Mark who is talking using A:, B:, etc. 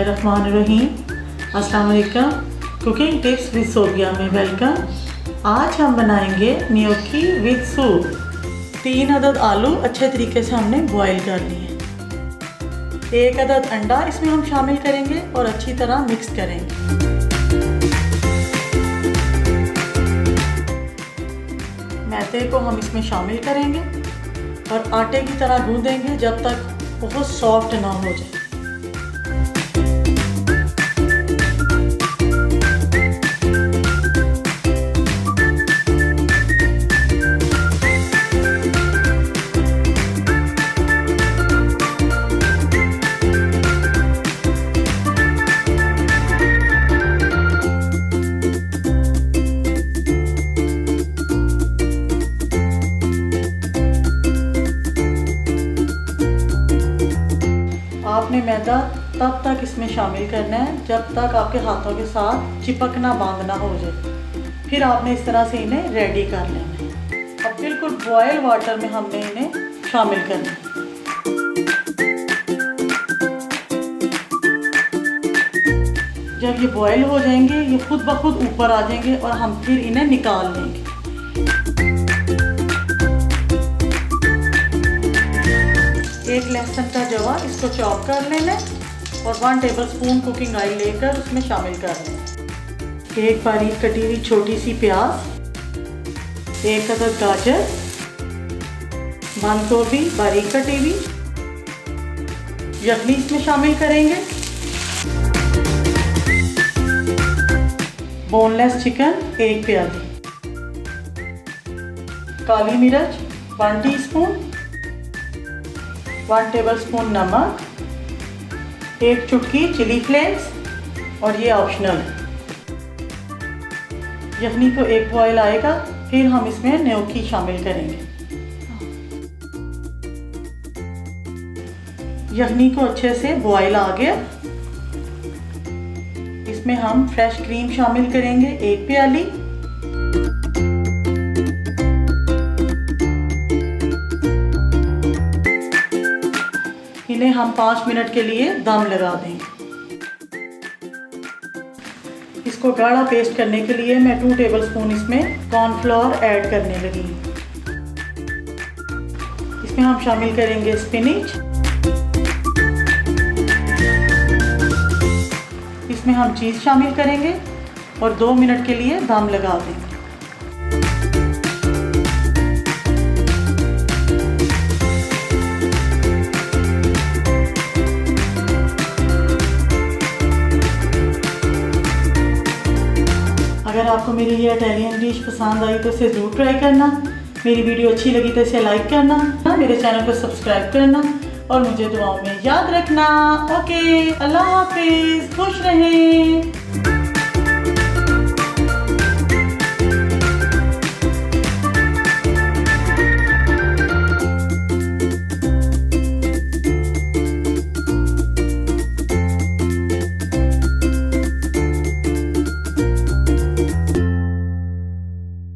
A: बिस्मिल्लाहिर्रहमानिर्रहीम। अस्सलाम वालेकुम। कुकिंग टिप्स विद सोबिया में वेलकम। आज हम बनाएंगे न्योकी विद सूप। 3 अदद आलू अच्छे तरीके से हमने बॉईल कर लिए। 1 अदद अंडा इसमें हम शामिल करेंगे और अच्छी तरह मिक्स करेंगे। मैदे को हम इसमें शामिल करेंगे और आटे की तरह गूंदेंगे जब तक बहुत सॉफ्ट ना हो जाए। आपने मैदा तब तक इसमें शामिल करना है जब तक आपके हाथों के साथ चिपकना बांधना हो जाए। फिर आपने इस तरह से इन्हें रेडी कर लेना है। अब बिल्कुल बॉयल वाटर में हमने इन्हें शामिल करना है। जब ये बॉयल हो जाएंगे ये खुद ब खुद ऊपर आ जाएंगे और हम फिर इन्हें निकाल लेंगे। एक लहसुन का जवा इसको चॉप कर लेना और 1 टेबलस्पून कुकिंग ऑयल लेकर उसमें शामिल कर लें। 1 बारीक कटी हुई छोटी सी प्याज, 1 अदद गाजर, बंद गोभी बारीक कटी हुई, यखनी इसमें शामिल करेंगे। बोनलेस चिकन 1 प्याली, काली मिर्च 1 टीस्पून, 1 टेबलस्पून नमक, 1 चुटकी चिली फ्लेक्स और ये ऑप्शनल है। यखनी को एक बॉयल आएगा फिर हम इसमें न्योकी शामिल करेंगे। यखनी को अच्छे से बॉयल आ गया। इसमें हम फ्रेश क्रीम शामिल करेंगे 1 प्याली। इन्हें हम 5 मिनट के लिए दम लगा देंगे। इसको गाढ़ा पेस्ट करने के लिए मैं 2 टेबलस्पून इसमें कॉर्नफ्लोर ऐड करने लगी। इसमें हम शामिल करेंगे स्पिनिच। इसमें हम चीज़ शामिल करेंगे और 2 मिनट के लिए दम लगा देंगे। अगर आपको मेरी ये इटालियन डिश पसंद आई तो इसे ज़रूर ट्राई करना। मेरी वीडियो अच्छी लगी तो इसे लाइक करना, मेरे चैनल को सब्सक्राइब करना और मुझे दुआओं में याद रखना। ओके, अल्लाह हाफिज़, खुश रहें।